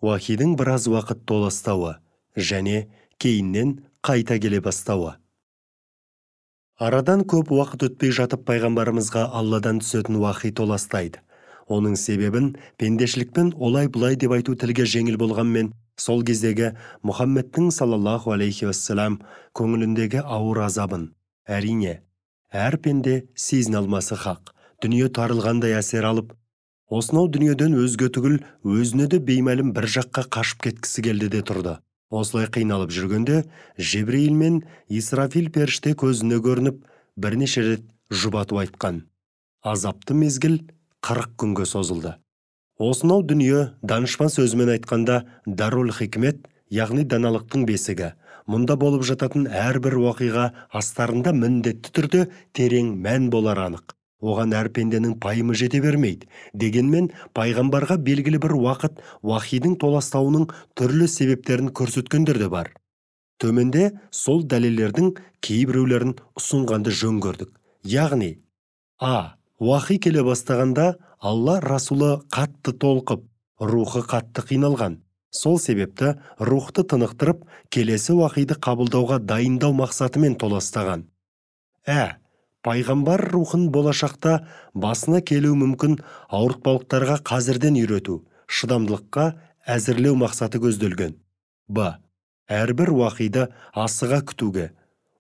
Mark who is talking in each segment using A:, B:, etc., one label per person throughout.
A: Уахидың біраз уақыт толастауы және кейіннен қайта келе бастауы. Арадан көп уақыт өтпей жатып пайғамбарымызға Алладан түсетін уахи толастайды. Оның себебін пендешілікпен олай-бұлай деп айту тілге жеңіл болғанмен, сол кездегі Мұхаммедтің саллаллаху алейхи уассалам көңіліндегі ауыр азабын, әрине, әр пенде сезіне алмасы хақ. Дүние тарылғандай әсер алып, осынау дүниеден өзге түгіл өзіне де беймәлім бір жаққа қашып кеткісі келді де тұрды. Осылай қиналып жүргенде Жебрейіл мен Исрафил періште көзіне көрініп, бірнеше рет жұбатып айтқан: азапты мезгіл 40 күнге созылды. Осынау дүние, данышпан сөзімен айтқанда, Дарул Хикмет, яғни даналықтың бесігі. Мұнда болып жататын әрбір уақиға астарында міндетті түрде терең мән болар анық. Оған әр пенденің пайымы жете бермейді. Дегенмен, пайғамбарға белгілі бір уақыт уахидың толастауының түрлі себептерін көрсеткендер де бар. Төменде сол дәлелдердің кейбіреулерін ұсынғанды жөн көрдік. Яғни, уахи келе бастағанда Алла Расулы қатты толқып, рухы қатты қиналған. Сол себепті рухты тынықтырып, келесі уахиды қабылдауға дайындау мақсатымен толастаған. Пайғамбар рухын болашақта басына келу мүмкін ауыртпалықтарға қазірден үйрету, шыдамдылыққа әзірлеу мақсаты көзделген. Әрбір уахиды асыға күтуге,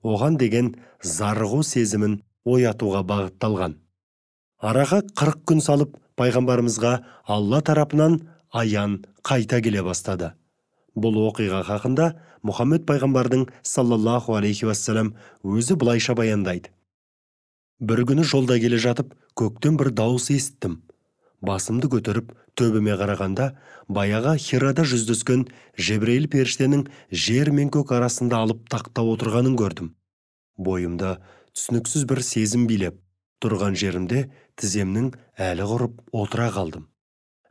A: оған деген зарығу сезімін оятуға бағытталған. Араға 40 күн салып, пайғамбарымызға Алла тарапынан аян қайта келе бастады. Бұл оқиға хақында Мұхаммед пайғамбардың саллаллаху алейхи уассалам өзі былайша баяндайды. Бір күні жолда келе жатып, көктен бір дауыс естіттім. Басымды көтеріп, төбеме қарағанда, баяға Хирада жүздескен Жебрейіл періштенің жер мен көк арасында алып тақта отырғанын көрдім. Бойымда түсініксіз бір сезім билеп, тұрған жерімде тіземнің әлі құрып отыра қалдым.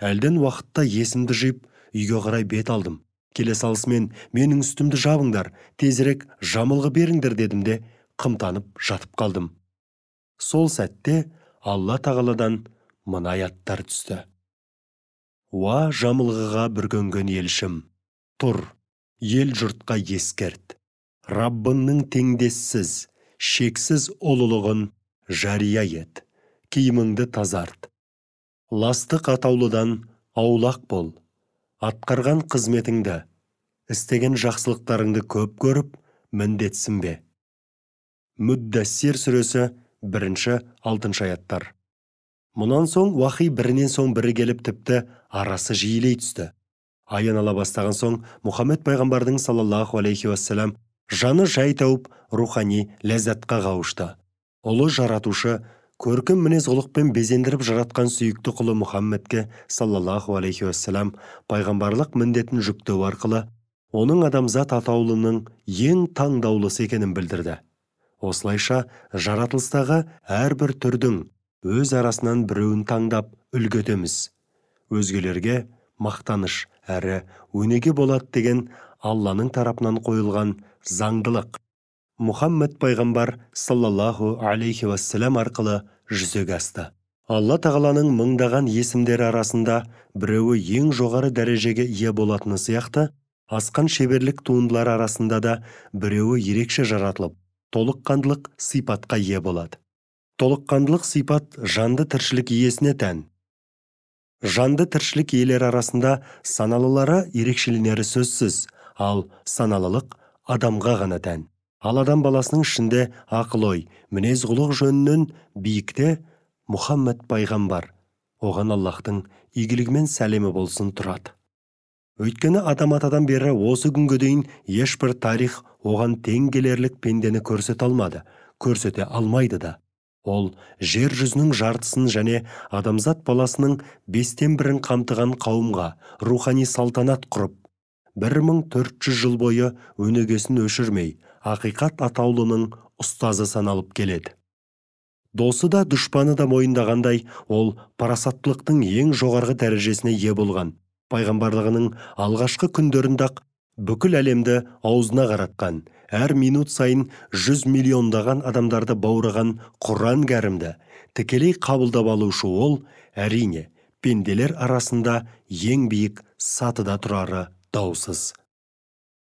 A: Әлден уақытта есімді жиып, үйге қарай бет алдым. Келе салысымен менің үстімді жабыңдар, тезірек жамылғы беріңдер дедім де, қымтанып жатып қалдым. Сол сәтте Алла тағаладан мына аяттар түсті. Жамылғыға бүркенген елшім, тұр, ел жұртқа ескерт. Раббыңның теңдессіз, шексіз ұлылығын жария ет. Киіміңді тазарт. Ластық атаулыдан аулақ бол. Атқарған қызметіңді, істеген жақсылықтарыңды көп көріп, міндетсің бе? Мүддәссир сүресі 1-6 аяттар. Мұнан соң уахи бірінен соң бірі келіп тіпті арасы жиілей түсті. Аян ала бастаған соң Мұхаммед пайғамбардың саллаллаху алейхи уассалам жаны жай тауып рухани ләззатқа қауышты. Ұлы жаратушы көркем мінез құлықпен безендіріп жаратқан сүйікті құлы Мұхаммедке саллаллаху алейхи уассалам пайғамбарлық міндетін жүктеу арқылы оның адамзат атаулының ең таңдаулысы екенін білдірді. Осылайша жаратылыстағы әрбір түрдің өз арасынан біреуін таңдап үлгетеміз. Өзгелерге мақтаныш әрі өнеге болады деген Алланың тарапынан қойылған заңдылық Мұхаммед пайғамбар саллаллаху алейхи уассалам арқылы жүзеге асты. Алла тағаланың мыңдаған есімдері арасында біреуі ең жоғары дәрежеге ие болатыны сияқты, асқан шеберлік туындылары арасында да біреуі ерекше жаратылып, толыққандылық сипатқа ие болады. Толыққандылық сипат жанды тіршілік иесіне тән. Жанды тіршілік иелері арасында саналылары ерекшеленері сөзсіз, ал саналылық адамға ғана тән. Ал адам баласының ішінде ақыл-ой, мінез-құлық жөнінен биікте Мұхаммед пайғамбар, оған Аллахтың игілігімен сәлемі болсын тұрады. Өйткені адам атадан бері осы күнге дейін ешбір тарих оған тең келерлік пендені көрсете алмады, көрсете алмайды да. Ол жер жүзінің жартысын және адамзат баласының 1/5 қамтыған қауымға рухани салтанат құрып, 1400 жыл бойы өнегесін өшірмей, ақиқат атаулының ұстазы саналып келеді. Досы да дұшпаны да мойындағандай, ол парасаттылықтың ең жоғарғы дәрежесіне ие болған. Пайғамбарлығының алғашқы күндерінде-ақ бүкіл әлемді аузына қаратқан, әр минут сайын 100 миллиондаған адамдарды баураған Құран кәрімді тікелей қабылдап алушы ол, әрине, пенделер арасында ең биік сатыда тұрары даусыз.